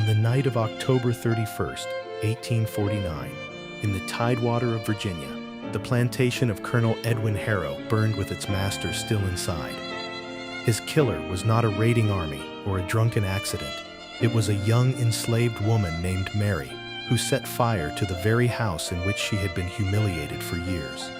On the night of October 31st, 1849, in the Tidewater of Virginia, the plantation of Colonel Edwin Harrow burned with its master still inside. His killer was not a raiding army or a drunken accident. It was a young enslaved woman named Mary, who set fire to the very house in which she had been humiliated for years.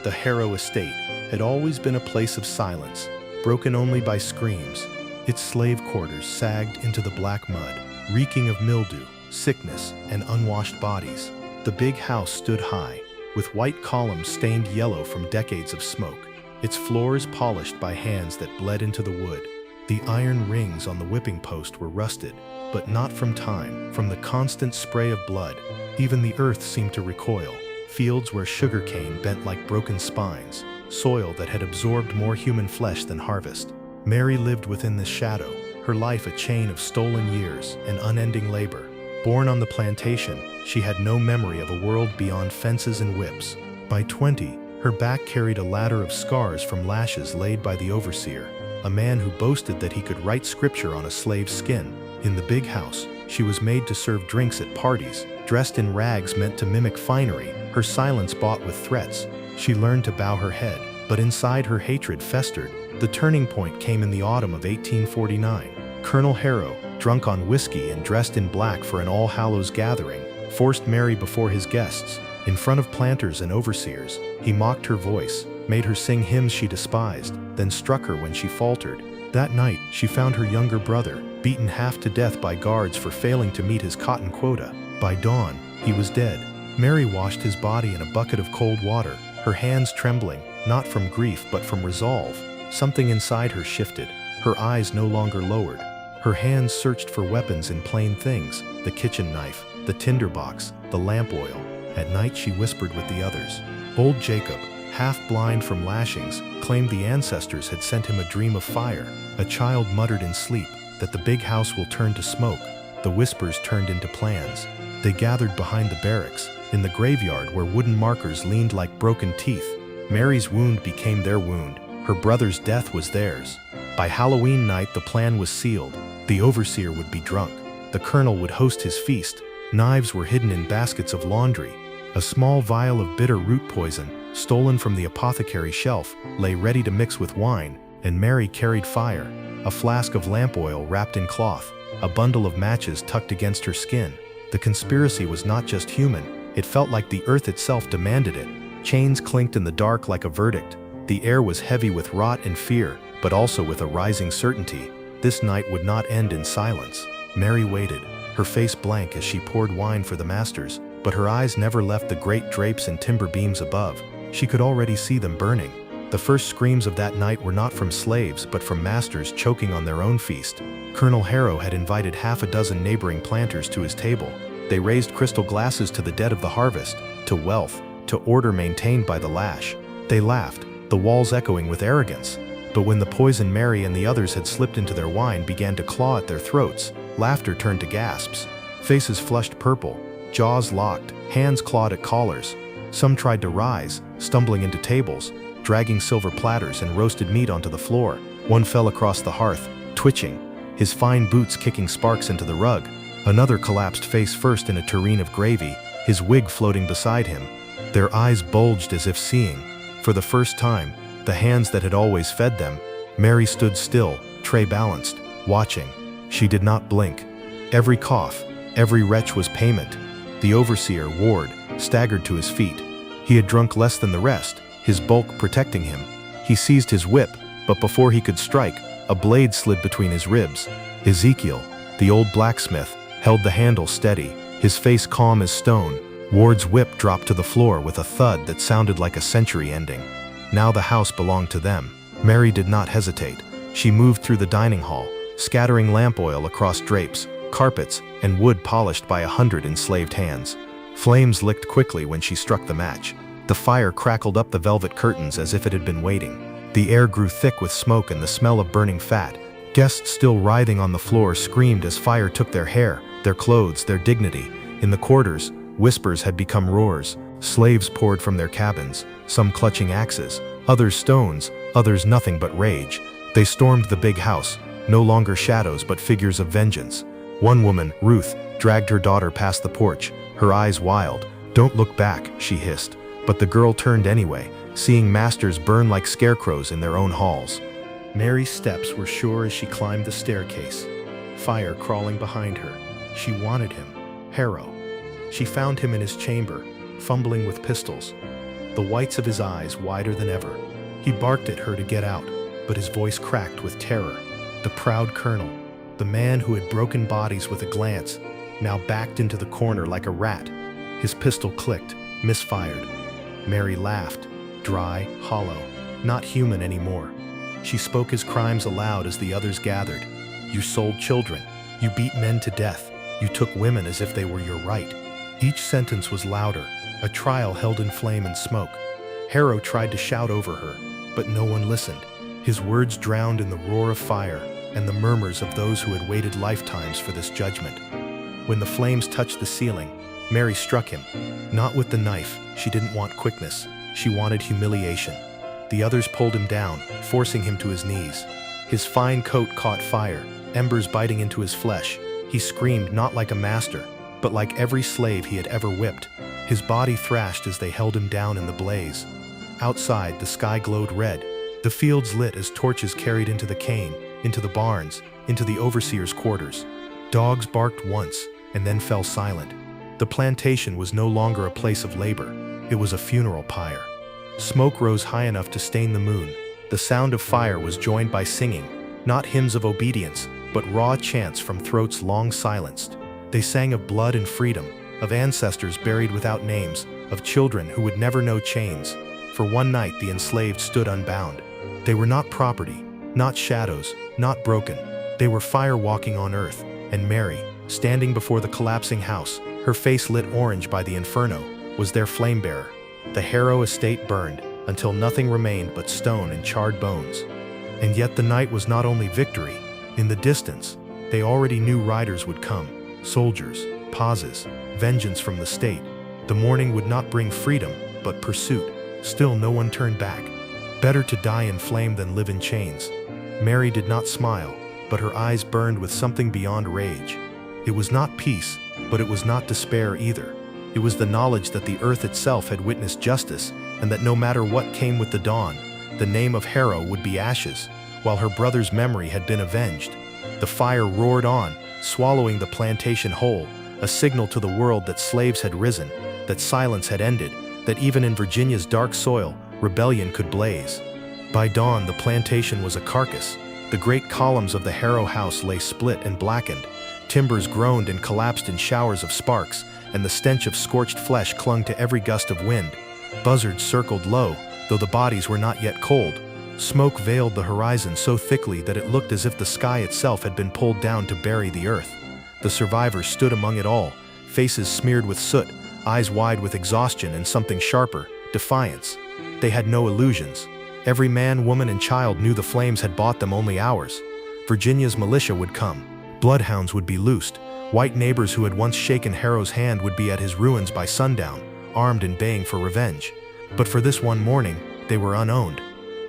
The Harrow estate had always been a place of silence, broken only by screams. Its slave quarters sagged into the black mud, reeking of mildew, sickness, and unwashed bodies. The big house stood high, with white columns stained yellow from decades of smoke, its floors polished by hands that bled into the wood. The iron rings on the whipping post were rusted, but not from time, from the constant spray of blood. Even the earth seemed to recoil, fields where sugarcane bent like broken spines, soil that had absorbed more human flesh than harvest. Mary lived within this shadow, her life a chain of stolen years and unending labor. Born on the plantation, she had no memory of a world beyond fences and whips. By 20, her back carried a ladder of scars from lashes laid by the overseer, a man who boasted that he could write scripture on a slave's skin. In the big house, she was made to serve drinks at parties, dressed in rags meant to mimic finery, her silence bought with threats. She learned to bow her head, but inside her hatred festered. The turning point came in the autumn of 1849. Colonel Harrow, drunk on whiskey and dressed in black for an All Hallows gathering, forced Mary before his guests. In front of planters and overseers, he mocked her voice, made her sing hymns she despised, then struck her when she faltered. That night, she found her younger brother, beaten half to death by guards for failing to meet his cotton quota. By dawn, he was dead. Mary washed his body in a bucket of cold water, her hands trembling, not from grief but from resolve. Something inside her shifted, her eyes no longer lowered. Her hands searched for weapons in plain things, the kitchen knife, the tinderbox, the lamp oil. At night she whispered with the others. Old Jacob, half blind from lashings, claimed the ancestors had sent him a dream of fire. A child muttered in sleep that the big house will turn to smoke. The whispers turned into plans. They gathered behind the barracks, in the graveyard where wooden markers leaned like broken teeth. Mary's wound became their wound. Her brother's death was theirs. By Halloween night, the plan was sealed. The overseer would be drunk. The colonel would host his feast. Knives were hidden in baskets of laundry. A small vial of bitter root poison, stolen from the apothecary shelf, lay ready to mix with wine, and Mary carried fire, a flask of lamp oil wrapped in cloth, a bundle of matches tucked against her skin. The conspiracy was not just human, it felt like the earth itself demanded it. Chains clinked in the dark like a verdict. The air was heavy with rot and fear, but also with a rising certainty. This night would not end in silence. Mary waited, her face blank as she poured wine for the masters, but her eyes never left the great drapes and timber beams above. She could already see them burning. The first screams of that night were not from slaves, but from masters choking on their own feast. Colonel Harrow had invited half a dozen neighboring planters to his table. They raised crystal glasses to the dead of the harvest, to wealth, to order maintained by the lash. They laughed, the walls echoing with arrogance. But when the poison Mary and the others had slipped into their wine began to claw at their throats, laughter turned to gasps. Faces flushed purple, jaws locked, hands clawed at collars. Some tried to rise, stumbling into tables, dragging silver platters and roasted meat onto the floor. One fell across the hearth, twitching, his fine boots kicking sparks into the rug. Another collapsed face first in a tureen of gravy, his wig floating beside him. Their eyes bulged as if seeing. For the first time, the hands that had always fed them. Mary stood still, tray balanced, watching. She did not blink. Every cough, every retch was payment. The overseer, Ward, staggered to his feet. He had drunk less than the rest, his bulk protecting him. He seized his whip, but before he could strike, a blade slid between his ribs. Ezekiel, the old blacksmith, held the handle steady, his face calm as stone. Ward's whip dropped to the floor with a thud that sounded like a century ending. Now the house belonged to them. Mary did not hesitate. She moved through the dining hall, scattering lamp oil across drapes, carpets, and wood polished by 100 enslaved hands. Flames licked quickly when she struck the match. The fire crackled up the velvet curtains as if it had been waiting. The air grew thick with smoke and the smell of burning fat. Guests still writhing on the floor screamed as fire took their hair, their clothes, their dignity. In the quarters, whispers had become roars. Slaves poured from their cabins, some clutching axes, others stones, others nothing but rage. They stormed the big house, no longer shadows but figures of vengeance. One woman, Ruth, dragged her daughter past the porch, her eyes wild. "Don't look back," she hissed. But the girl turned anyway, seeing masters burn like scarecrows in their own halls. Mary's steps were sure as she climbed the staircase, fire crawling behind her. She wanted him, Harrow. She found him in his chamber, fumbling with pistols, the whites of his eyes wider than ever. He barked at her to get out, but his voice cracked with terror. The proud colonel, the man who had broken bodies with a glance, now backed into the corner like a rat. His pistol clicked, misfired. Mary laughed, dry, hollow, not human anymore. She spoke his crimes aloud as the others gathered. "You sold children. You beat men to death. You took women as if they were your right." Each sentence was louder, a trial held in flame and smoke. Harrow tried to shout over her, but no one listened. His words drowned in the roar of fire and the murmurs of those who had waited lifetimes for this judgment. When the flames touched the ceiling, Mary struck him. Not with the knife. She didn't want quickness. She wanted humiliation. The others pulled him down, forcing him to his knees. His fine coat caught fire, embers biting into his flesh. He screamed not like a master, but like every slave he had ever whipped. His body thrashed as they held him down in the blaze. Outside, the sky glowed red. The fields lit as torches carried into the cane, into the barns, into the overseer's quarters. Dogs barked once, and then fell silent. The plantation was no longer a place of labor. It was a funeral pyre. Smoke rose high enough to stain the moon. The sound of fire was joined by singing, not hymns of obedience, but raw chants from throats long silenced. They sang of blood and freedom, of ancestors buried without names, of children who would never know chains. For one night the enslaved stood unbound. They were not property, not shadows, not broken. They were fire walking on earth, and Mary, standing before the collapsing house, her face lit orange by the inferno, was their flame-bearer. The Harrow estate burned, until nothing remained but stone and charred bones. And yet the night was not only victory. In the distance, they already knew riders would come, soldiers, pauses, vengeance from the state. The morning would not bring freedom, but pursuit. Still no one turned back. Better to die in flame than live in chains. Mary did not smile, but her eyes burned with something beyond rage. It was not peace, but it was not despair either. It was the knowledge that the earth itself had witnessed justice, and that no matter what came with the dawn, the name of Harrow would be ashes, while her brother's memory had been avenged. The fire roared on, swallowing the plantation whole, a signal to the world that slaves had risen, that silence had ended, that even in Virginia's dark soil, rebellion could blaze. By dawn, the plantation was a carcass. The great columns of the Harrow house lay split and blackened. Timbers groaned and collapsed in showers of sparks, and the stench of scorched flesh clung to every gust of wind. Buzzards circled low, though the bodies were not yet cold. Smoke veiled the horizon so thickly that it looked as if the sky itself had been pulled down to bury the earth. The survivors stood among it all, faces smeared with soot, eyes wide with exhaustion and something sharper, defiance. They had no illusions. Every man, woman, and child knew the flames had bought them only hours. Virginia's militia would come. Bloodhounds would be loosed. White neighbors who had once shaken Harrow's hand would be at his ruins by sundown, armed and baying for revenge. But for this one morning, they were unowned.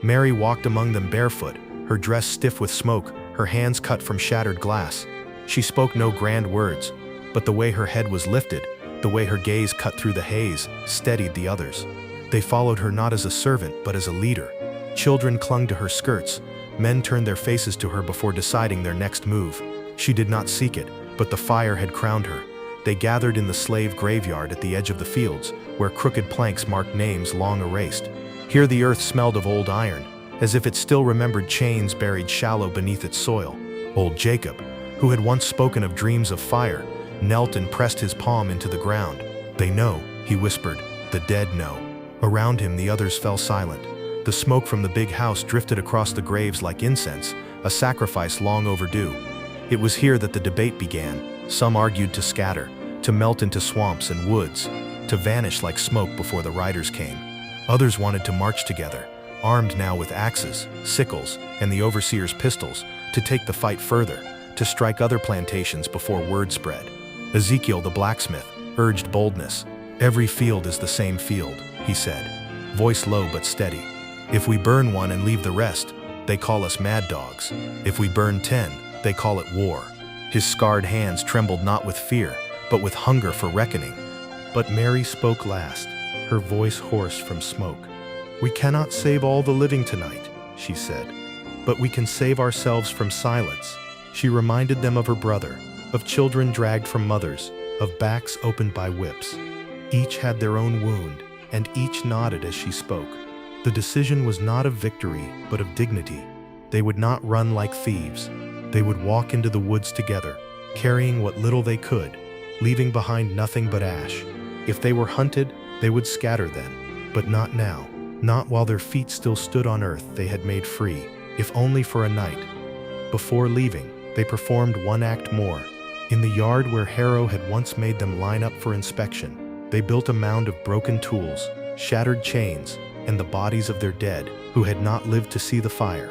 Mary walked among them barefoot, her dress stiff with smoke, her hands cut from shattered glass. She spoke no grand words, but the way her head was lifted, the way her gaze cut through the haze, steadied the others. They followed her not as a servant, but as a leader. Children clung to her skirts. Men turned their faces to her before deciding their next move. She did not seek it, but the fire had crowned her. They gathered in the slave graveyard at the edge of the fields, where crooked planks marked names long erased. Here the earth smelled of old iron, as if it still remembered chains buried shallow beneath its soil. Old Jacob, who had once spoken of dreams of fire, knelt and pressed his palm into the ground. "They know," he whispered, "the dead know." Around him the others fell silent. The smoke from the big house drifted across the graves like incense, a sacrifice long overdue. It was here that the debate began. Some argued to scatter, to melt into swamps and woods, to vanish like smoke before the riders came. Others wanted to march together, armed now with axes, sickles, and the overseer's pistols, to take the fight further, to strike other plantations before word spread. Ezekiel the blacksmith urged boldness. "Every field is the same field," he said, voice low but steady. "If we burn one and leave the rest, they call us mad dogs. If we burn 10, they call it war." His scarred hands trembled not with fear, but with hunger for reckoning. But Mary spoke last, her voice hoarse from smoke. "We cannot save all the living tonight," she said, "but we can save ourselves from silence." She reminded them of her brother, of children dragged from mothers, of backs opened by whips. Each had their own wound, and each nodded as she spoke. The decision was not of victory, but of dignity. They would not run like thieves. They would walk into the woods together, carrying what little they could, leaving behind nothing but ash. If they were hunted, they would scatter then, but not now. Not while their feet still stood on earth they had made free, if only for a night. Before leaving, they performed one act more. In the yard where Harrow had once made them line up for inspection, they built a mound of broken tools, shattered chains, and the bodies of their dead, who had not lived to see the fire.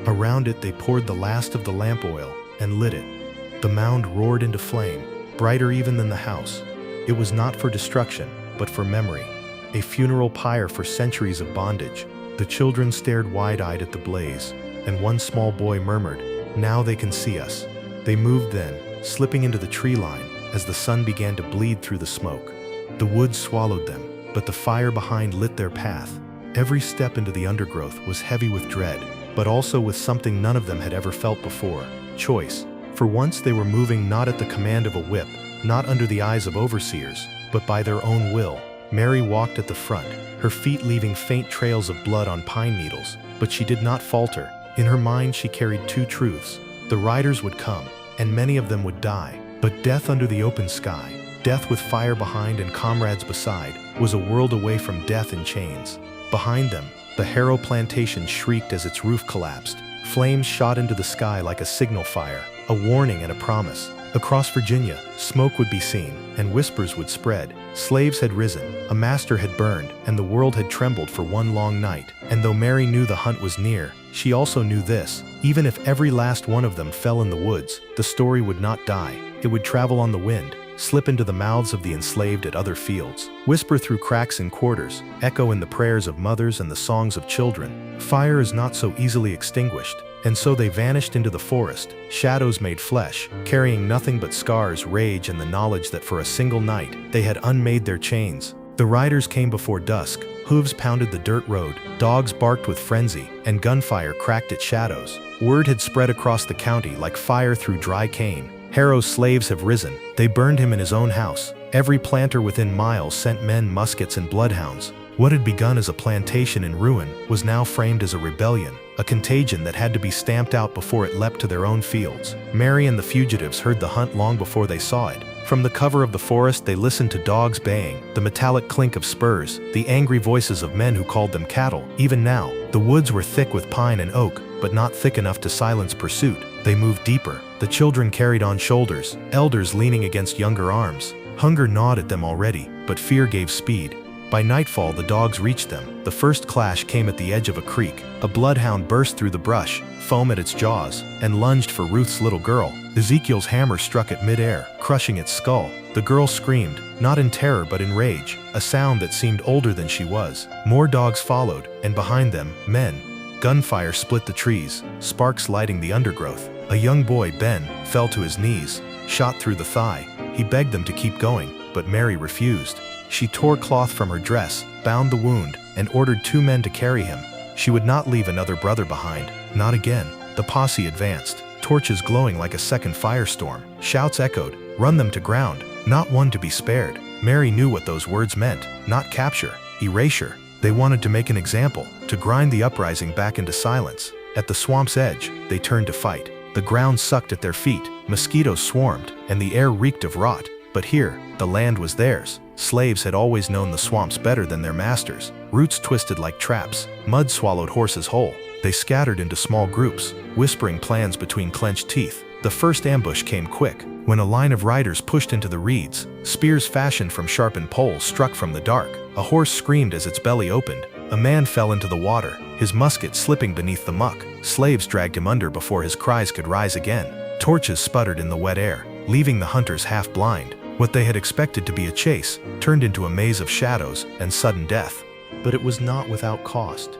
Around it they poured the last of the lamp oil and lit it. The mound roared into flame, brighter even than the house. It was not for destruction, but for memory, a funeral pyre for centuries of bondage. The children stared wide-eyed at the blaze, and one small boy murmured, "Now they can see us." They moved then, slipping into the tree line as the sun began to bleed through the smoke. The woods swallowed them, but the fire behind lit their path. Every step into the undergrowth was heavy with dread, but also with something none of them had ever felt before: choice. For once they were moving not at the command of a whip, not under the eyes of overseers, but by their own will. Mary walked at the front, her feet leaving faint trails of blood on pine needles, but she did not falter. In her mind she carried two truths: the riders would come, and many of them would die, but death under the open sky, death with fire behind and comrades beside, was a world away from death in chains. Behind them, the Harrow plantation shrieked as its roof collapsed. Flames shot into the sky like a signal fire, a warning and a promise. Across Virginia, smoke would be seen, and whispers would spread. Slaves had risen, a master had burned, and the world had trembled for one long night. And though Mary knew the hunt was near, she also knew this: even if every last one of them fell in the woods, the story would not die. It would travel on the wind, slip into the mouths of the enslaved at other fields, whisper through cracks in quarters, echo in the prayers of mothers and the songs of children. Fire is not so easily extinguished, and so they vanished into the forest, shadows made flesh, carrying nothing but scars, rage, and the knowledge that for a single night they had unmade their chains. The riders came before dusk, hooves pounded the dirt road, dogs barked with frenzy, and gunfire cracked at shadows. Word had spread across the county like fire through dry cane: Harrow's slaves have risen. They burned him in his own house. Every planter within miles sent men, muskets, and bloodhounds. What had begun as a plantation in ruin was now framed as a rebellion, a contagion that had to be stamped out before it leapt to their own fields. Mary and the fugitives heard the hunt long before they saw it. From the cover of the forest they listened to dogs baying, the metallic clink of spurs, the angry voices of men who called them cattle. Even now, the woods were thick with pine and oak, but not thick enough to silence pursuit. They moved deeper. The children carried on shoulders, elders leaning against younger arms. Hunger gnawed at them already, but fear gave speed. By nightfall the dogs reached them. The first clash came at the edge of a creek. A bloodhound burst through the brush, foam at its jaws, and lunged for Ruth's little girl. Ezekiel's hammer struck at midair, crushing its skull. The girl screamed, not in terror but in rage, a sound that seemed older than she was. More dogs followed, and behind them, men. Gunfire split the trees, sparks lighting the undergrowth. A young boy, Ben, fell to his knees, shot through the thigh. He begged them to keep going, but Mary refused. She tore cloth from her dress, bound the wound, and ordered 2 men to carry him. She would not leave another brother behind. Not again. The posse advanced, torches glowing like a second firestorm. Shouts echoed, "Run them to ground." Not one to be spared. Mary knew what those words meant. Not capture, erasure. They wanted to make an example, to grind the uprising back into silence. At the swamp's edge, they turned to fight. The ground sucked at their feet, mosquitoes swarmed, and the air reeked of rot. But here, the land was theirs. Slaves had always known the swamps better than their masters. Roots twisted like traps, mud swallowed horses whole. They scattered into small groups, whispering plans between clenched teeth. The first ambush came quick. When a line of riders pushed into the reeds, spears fashioned from sharpened poles struck from the dark. A horse screamed as its belly opened. A man fell into the water, his musket slipping beneath the muck. Slaves dragged him under before his cries could rise again. Torches sputtered in the wet air, leaving the hunters half blind. What they had expected to be a chase turned into a maze of shadows and sudden death. But it was not without cost.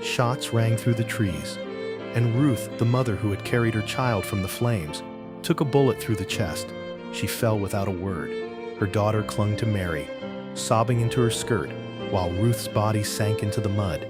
Shots rang through the trees, and Ruth, the mother who had carried her child from the flames, took a bullet through the chest. She fell without a word. Her daughter clung to Mary, sobbing into her skirt, while Ruth's body sank into the mud.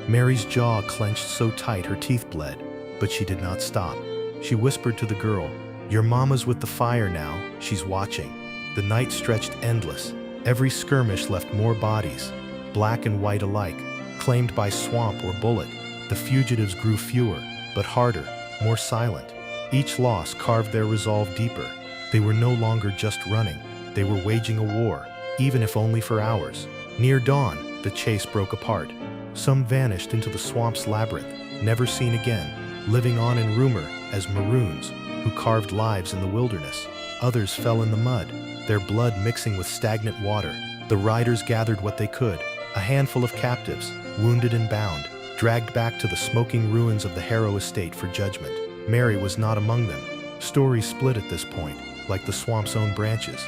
Mary's jaw clenched so tight her teeth bled, but she did not stop. She whispered to the girl, "Your mama's with the fire now, she's watching." The night stretched endless. Every skirmish left more bodies, black and white alike, claimed by swamp or bullet. The fugitives grew fewer, but harder, more silent. Each loss carved their resolve deeper. They were no longer just running. They were waging a war, even if only for hours. Near dawn, the chase broke apart. Some vanished into the swamp's labyrinth, never seen again, living on in rumor as maroons who carved lives in the wilderness. Others fell in the mud, their blood mixing with stagnant water. The riders gathered what they could, a handful of captives, wounded and bound, dragged back to the smoking ruins of the Harrow estate for judgment. Mary was not among them. Stories split at this point, like the swamp's own branches.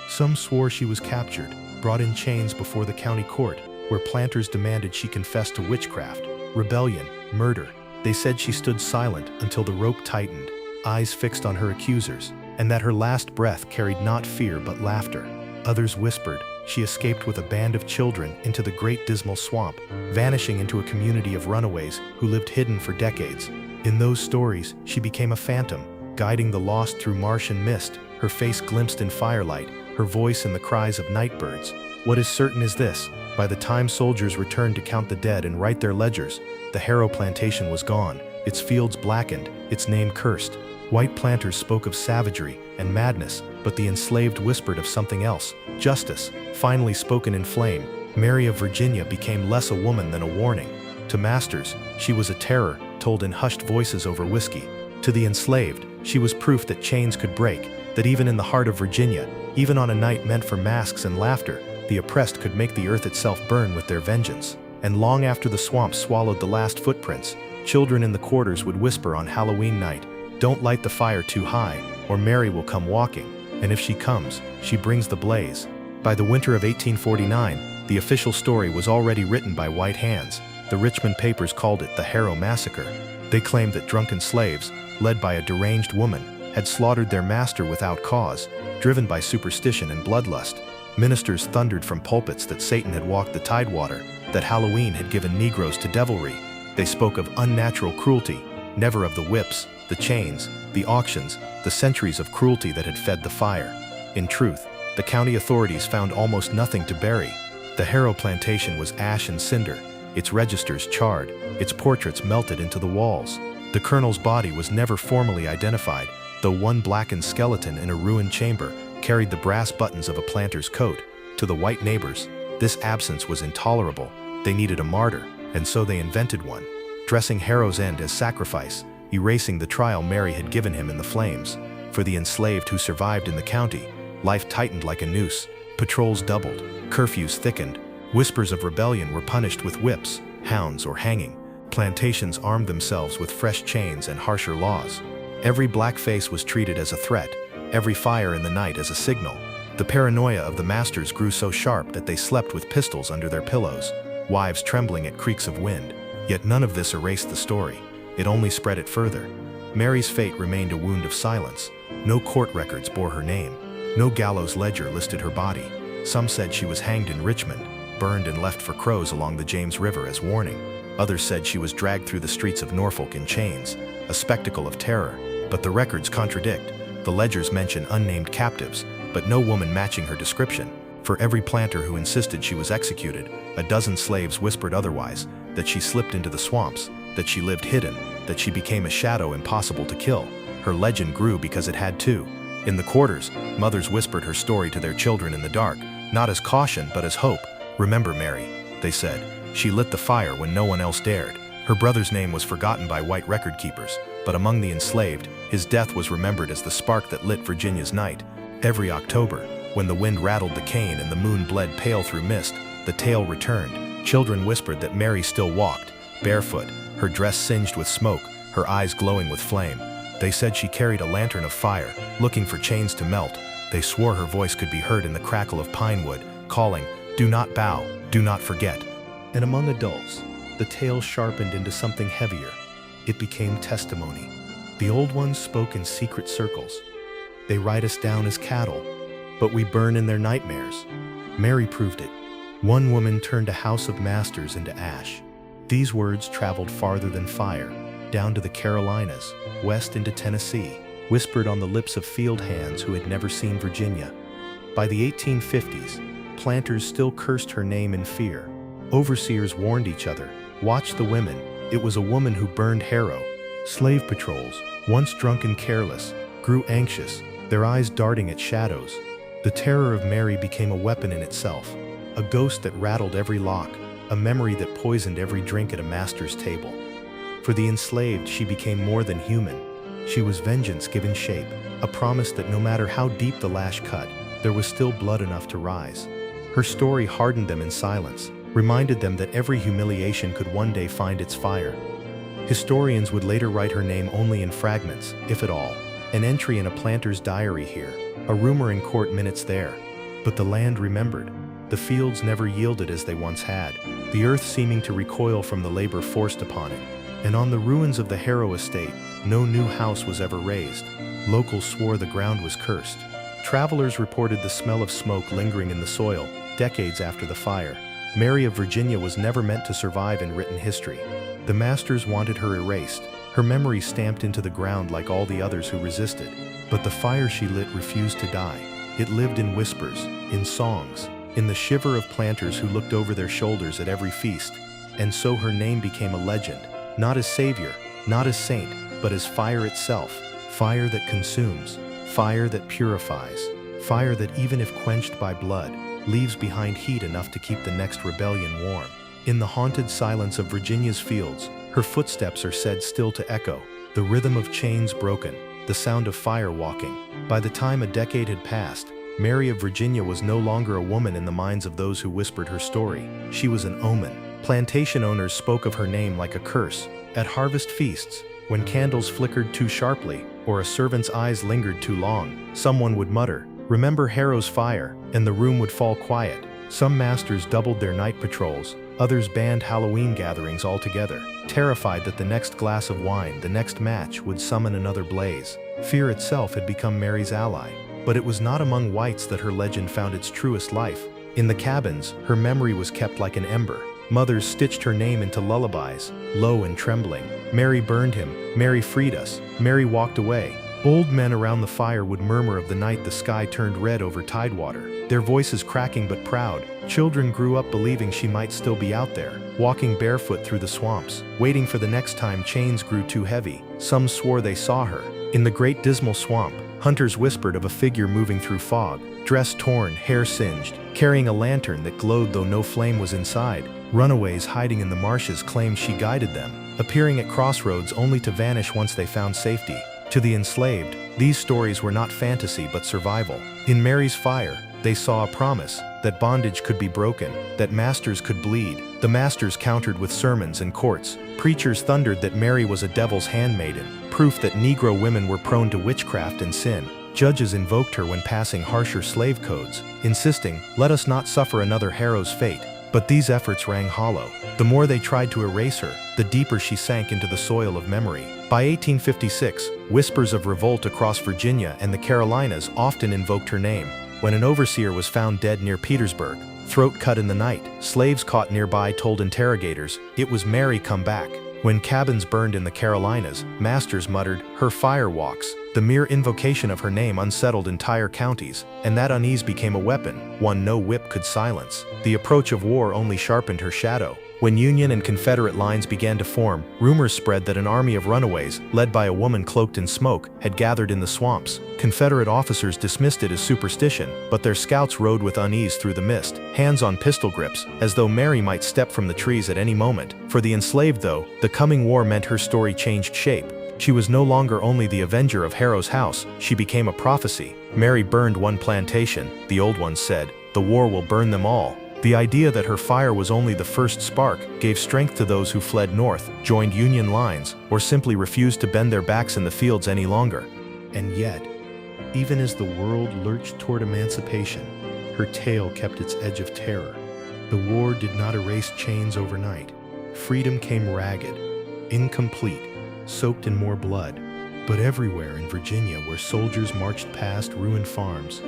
Some swore she was captured, brought in chains before the county court, where planters demanded she confess to witchcraft, rebellion, murder. They said she stood silent until the rope tightened, eyes fixed on her accusers, and that her last breath carried not fear but laughter. Others whispered she escaped with a band of children into the great dismal swamp, vanishing into a community of runaways who lived hidden for decades. In those stories, she became a phantom, guiding the lost through marsh and mist, her face glimpsed in firelight, her voice in the cries of night birds. What is certain is this: by the time soldiers returned to count the dead and write their ledgers, the Harrow plantation was gone, its fields blackened, its name cursed. White planters spoke of savagery and madness, but the enslaved whispered of something else: justice, finally spoken in flame. Mary of Virginia became less a woman than a warning. To masters, she was a terror, told in hushed voices over whiskey. To the enslaved, she was proof that chains could break, that even in the heart of Virginia, even on a night meant for masks and laughter, the oppressed could make the earth itself burn with their vengeance. And long after the swamp swallowed the last footprints, children in the quarters would whisper on Halloween night, "Don't light the fire too high, or Mary will come walking. And if she comes, she brings the blaze." By the winter of 1849, the official story was already written by white hands. The Richmond papers called it the Harrow Massacre. They claimed that drunken slaves, led by a deranged woman, had slaughtered their master without cause, driven by superstition and bloodlust. Ministers thundered from pulpits that Satan had walked the Tidewater, that Halloween had given Negroes to devilry. They spoke of unnatural cruelty, never of the whips, the chains, the auctions, the centuries of cruelty that had fed the fire. In truth, the county authorities found almost nothing to bury. The Harrow plantation was ash and cinder, its registers charred, its portraits melted into the walls. The colonel's body was never formally identified, though one blackened skeleton in a ruined chamber carried the brass buttons of a planter's coat. To the white neighbors, this absence was intolerable. They needed a martyr, and so they invented one, dressing Harrow's end as sacrifice, erasing the trial Mary had given him in the flames. For the enslaved who survived in the county, life tightened like a noose. Patrols doubled, curfews thickened, whispers of rebellion were punished with whips, hounds, or hanging. Plantations armed themselves with fresh chains and harsher laws. Every black face was treated as a threat, every fire in the night as a signal. The paranoia of the masters grew so sharp that they slept with pistols under their pillows, wives trembling at creaks of wind. Yet none of this erased the story. It only spread it further. Mary's fate remained a wound of silence. No court records bore her name. No gallows ledger listed her body. Some said she was hanged in Richmond, burned and left for crows along the James River as warning. Others said she was dragged through the streets of Norfolk in chains, a spectacle of terror. But the records contradict. The ledgers mention unnamed captives, but no woman matching her description. For every planter who insisted she was executed, a dozen slaves whispered otherwise, that she slipped into the swamps, that she lived hidden, that she became a shadow impossible to kill. Her legend grew because it had to. In the quarters, mothers whispered her story to their children in the dark, not as caution but as hope. "Remember Mary," they said. "She lit the fire when no one else dared." Her brother's name was forgotten by white record keepers, but among the enslaved, his death was remembered as the spark that lit Virginia's night. Every October, when the wind rattled the cane and the moon bled pale through mist, the tale returned. Children whispered that Mary still walked, barefoot, her dress singed with smoke, her eyes glowing with flame. They said she carried a lantern of fire, looking for chains to melt. They swore her voice could be heard in the crackle of pine wood, calling, "Do not bow, do not forget." And among adults, the tale sharpened into something heavier. It became testimony. The old ones spoke in secret circles, They write us down as cattle, but we burn in their nightmares. Mary proved it. One woman turned a house of masters into ash. These words traveled farther than fire, down to the Carolinas, west into Tennessee, whispered on the lips of field hands who had never seen Virginia. By the 1850s, planters still cursed her name in fear. Overseers warned each other, "Watch the women, it was a woman who burned Harrow." Slave patrols, once drunk and careless, grew anxious, their eyes darting at shadows. The terror of Mary became a weapon in itself, a ghost that rattled every lock, a memory that poisoned every drink at a master's table. For the enslaved, she became more than human. She was vengeance given shape, a promise that no matter how deep the lash cut, there was still blood enough to rise. Her story hardened them in silence, reminded them that every humiliation could one day find its fire. Historians would later write her name only in fragments, if at all, an entry in a planter's diary here, a rumor in court minutes there. But the land remembered. The fields never yielded as they once had, the earth seeming to recoil from the labor forced upon it. And on the ruins of the Harrow estate, no new house was ever raised. Locals swore the ground was cursed. Travelers reported the smell of smoke lingering in the soil, decades after the fire. Mary of Virginia was never meant to survive in written history. The masters wanted her erased, her memory stamped into the ground like all the others who resisted. But the fire she lit refused to die. It lived in whispers, in songs, in the shiver of planters who looked over their shoulders at every feast. And so her name became a legend, not as savior, not as saint, but as fire itself, fire that consumes, fire that purifies, fire that even if quenched by blood, leaves behind heat enough to keep the next rebellion warm. In the haunted silence of Virginia's fields, her footsteps are said still to echo, the rhythm of chains broken, the sound of fire walking. By the time a decade had passed, Mary of Virginia was no longer a woman in the minds of those who whispered her story. She was an omen. Plantation owners spoke of her name like a curse. At harvest feasts, when candles flickered too sharply, or a servant's eyes lingered too long, someone would mutter, "Remember Harrow's fire," and the room would fall quiet. Some masters doubled their night patrols, others banned Halloween gatherings altogether, terrified that the next glass of wine, the next match, would summon another blaze. Fear itself had become Mary's ally. But it was not among whites that her legend found its truest life. In the cabins, her memory was kept like an ember. Mothers stitched her name into lullabies, low and trembling. Mary burned him, Mary freed us, Mary walked away. Old men around the fire would murmur of the night the sky turned red over Tidewater, their voices cracking but proud. Children grew up believing she might still be out there, walking barefoot through the swamps, waiting for the next time chains grew too heavy. Some swore they saw her. In the great dismal swamp, hunters whispered of a figure moving through fog, dress torn, hair singed, carrying a lantern that glowed though no flame was inside. Runaways hiding in the marshes claimed she guided them, appearing at crossroads only to vanish once they found safety. To the enslaved, these stories were not fantasy but survival. In Mary's fire, they saw a promise that bondage could be broken, that masters could bleed. The masters countered with sermons and courts. Preachers thundered that Mary was a devil's handmaiden, proof that Negro women were prone to witchcraft and sin. Judges invoked her when passing harsher slave codes, insisting, "Let us not suffer another Harrow's fate." But these efforts rang hollow. The more they tried to erase her, the deeper she sank into the soil of memory. By 1856, whispers of revolt across Virginia and the Carolinas often invoked her name. When an overseer was found dead near Petersburg, throat cut in the night, slaves caught nearby told interrogators, "It was Mary come back." When cabins burned in the Carolinas, masters muttered, "Her fire walks." The mere invocation of her name unsettled entire counties, and that unease became a weapon, one no whip could silence. The approach of war only sharpened her shadow. When Union and Confederate lines began to form, rumors spread that an army of runaways, led by a woman cloaked in smoke, had gathered in the swamps. Confederate officers dismissed it as superstition, but their scouts rode with unease through the mist, hands on pistol grips, as though Mary might step from the trees at any moment. For the enslaved, though, the coming war meant her story changed shape. She was no longer only the avenger of Harrow's house, she became a prophecy. Mary burned one plantation, the old ones said, the war will burn them all. The idea that her fire was only the first spark gave strength to those who fled north, joined Union lines, or simply refused to bend their backs in the fields any longer. And yet, even as the world lurched toward emancipation, her tale kept its edge of terror. The war did not erase chains overnight. Freedom came ragged, incomplete, soaked in more blood. But everywhere in Virginia where soldiers marched past ruined farms,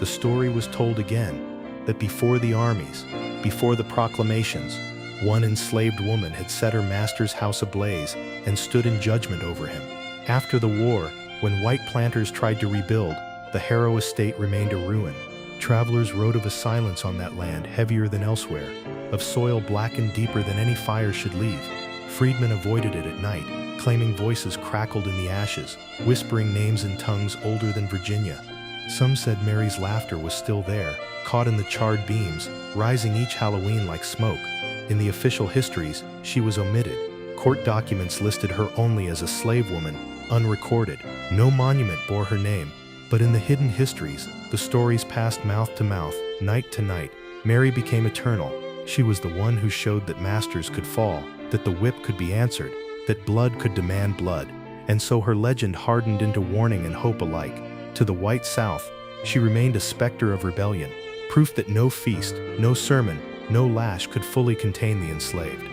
the story was told again that before the armies, before the proclamations, one enslaved woman had set her master's house ablaze and stood in judgment over him. After the war, when white planters tried to rebuild, the Harrow estate remained a ruin. Travelers wrote of a silence on that land heavier than elsewhere, of soil blackened deeper than any fire should leave. Freedmen avoided it at night, claiming voices crackled in the ashes, whispering names in tongues older than Virginia. Some said Mary's laughter was still there, caught in the charred beams, rising each Halloween like smoke. In the official histories, she was omitted. Court documents listed her only as a slave woman, unrecorded. No monument bore her name. But in the hidden histories, the stories passed mouth to mouth, night to night. Mary became eternal. She was the one who showed that masters could fall, that the whip could be answered, that blood could demand blood. And so her legend hardened into warning and hope alike. To the white South, she remained a specter of rebellion, proof that no feast, no sermon, no lash could fully contain the enslaved.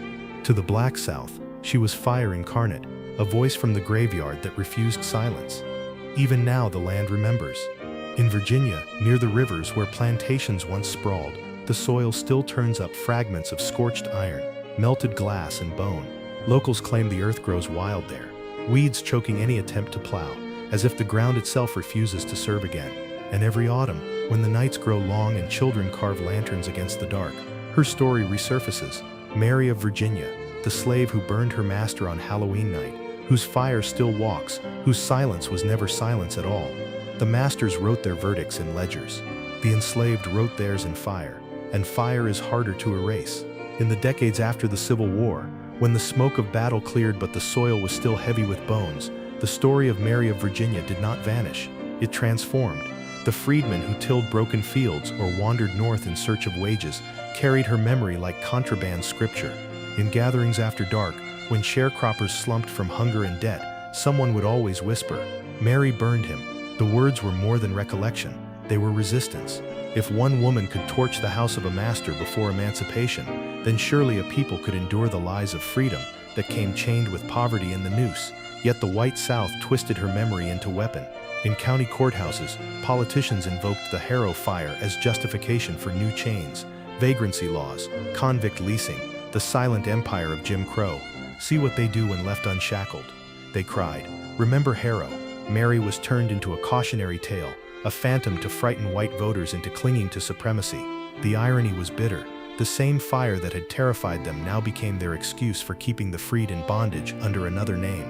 To the black South, she was fire incarnate, a voice from the graveyard that refused silence. Even now the land remembers. In Virginia, near the rivers where plantations once sprawled, the soil still turns up fragments of scorched iron, melted glass and bone. Locals claim the earth grows wild there, weeds choking any attempt to plow, as if the ground itself refuses to serve again. And every autumn, when the nights grow long and children carve lanterns against the dark, her story resurfaces. Mary of Virginia, the slave who burned her master on Halloween night, whose fire still walks, whose silence was never silence at all. The masters wrote their verdicts in ledgers. The enslaved wrote theirs in fire, and fire is harder to erase. In the decades after the Civil War, when the smoke of battle cleared but the soil was still heavy with bones, the story of Mary of Virginia did not vanish. It transformed. The freedmen who tilled broken fields or wandered north in search of wages carried her memory like contraband scripture. In gatherings after dark, when sharecroppers slumped from hunger and debt, someone would always whisper, "Mary burned him." The words were more than recollection, they were resistance. If one woman could torch the house of a master before emancipation, then surely a people could endure the lies of freedom that came chained with poverty and the noose. Yet the white South twisted her memory into weapon. In county courthouses, politicians invoked the Harrow fire as justification for new chains, vagrancy laws, convict leasing, the silent empire of Jim Crow. See what they do when left unshackled. They cried, "Remember Harrow." Mary was turned into a cautionary tale, a phantom to frighten white voters into clinging to supremacy. The irony was bitter. The same fire that had terrified them now became their excuse for keeping the freed in bondage under another name.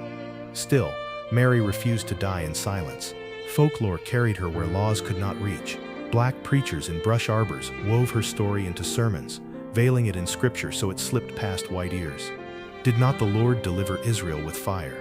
Still, Mary refused to die in silence. Folklore carried her where laws could not reach. Black preachers in brush arbors wove her story into sermons, veiling it in scripture so it slipped past white ears. Did not the Lord deliver Israel with fire?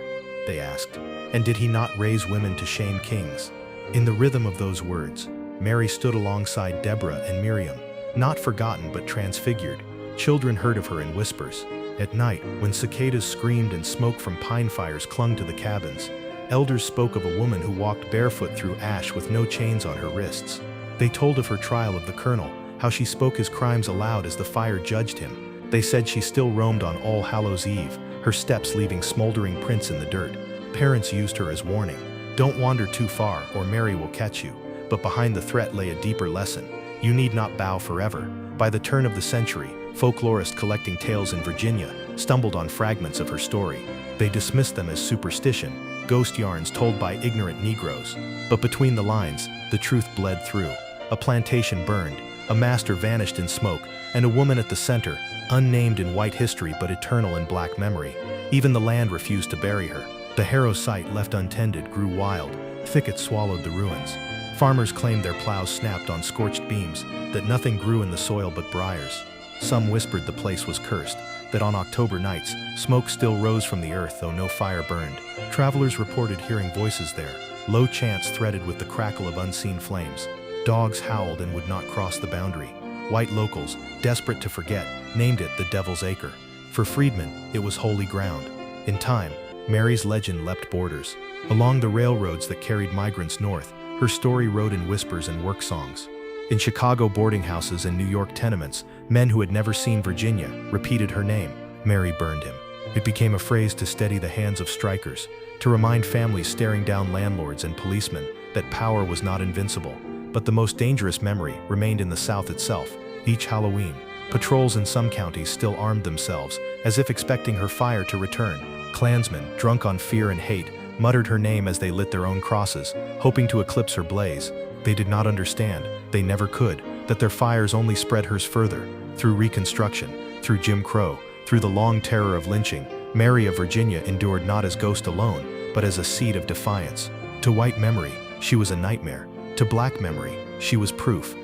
They asked. And did he not raise women to shame kings? In the rhythm of those words, Mary stood alongside Deborah and Miriam, not forgotten but transfigured. Children heard of her in whispers. At night, when cicadas screamed and smoke from pine fires clung to the cabins, elders spoke of a woman who walked barefoot through ash with no chains on her wrists. They told of her trial of the colonel, how she spoke his crimes aloud as the fire judged him. They said she still roamed on All Hallows' Eve, her steps leaving smoldering prints in the dirt. Parents used her as warning. Don't wander too far, or Mary will catch you. But behind the threat lay a deeper lesson. You need not bow forever. By the turn of the century, folklorists collecting tales in Virginia stumbled on fragments of her story. They dismissed them as superstition, ghost yarns told by ignorant Negroes. But between the lines, the truth bled through. A plantation burned, a master vanished in smoke, and a woman at the center, unnamed in white history but eternal in black memory. Even the land refused to bury her. The Harrow site, left untended, grew wild. Thickets swallowed the ruins. Farmers claimed their plows snapped on scorched beams, that nothing grew in the soil but briars. Some whispered the place was cursed, that on October nights, smoke still rose from the earth though no fire burned. Travelers reported hearing voices there, low chants threaded with the crackle of unseen flames. Dogs howled and would not cross the boundary. White locals, desperate to forget, named it the Devil's Acre. For freedmen, it was holy ground. In time, Mary's legend leapt borders. Along the railroads that carried migrants north, her story rode in whispers and work songs. In Chicago boarding houses and New York tenements, men who had never seen Virginia repeated her name. Mary burned him. It became a phrase to steady the hands of strikers, to remind families staring down landlords and policemen that power was not invincible. But the most dangerous memory remained in the South itself. Each Halloween, patrols in some counties still armed themselves, as if expecting her fire to return. Klansmen, drunk on fear and hate, muttered her name as they lit their own crosses, hoping to eclipse her blaze. They did not understand, they never could, that their fires only spread hers further. Through Reconstruction, through Jim Crow, through the long terror of lynching, Mary of Virginia endured not as ghost alone, but as a seed of defiance. To white memory, she was a nightmare. To black memory, she was proof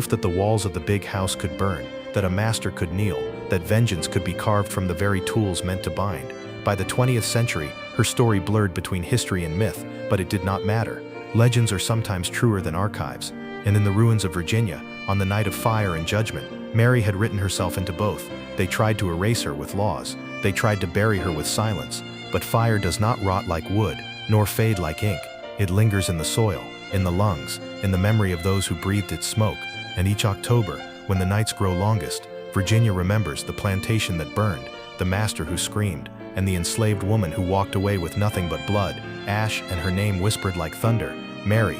that the walls of the big house could burn, that a master could kneel, that vengeance could be carved from the very tools meant to bind. By the 20th century, her story blurred between history and myth, but it did not matter. Legends are sometimes truer than archives, and in the ruins of Virginia, on the night of fire and judgment, Mary had written herself into both. They tried to erase her with laws. They tried to bury her with silence. But fire does not rot like wood, nor fade like ink. It lingers in the soil, in the lungs, in the memory of those who breathed its smoke. And each October, when the nights grow longest, Virginia remembers the plantation that burned, the master who screamed, and the enslaved woman who walked away with nothing but blood, ash, and her name whispered like thunder, Mary.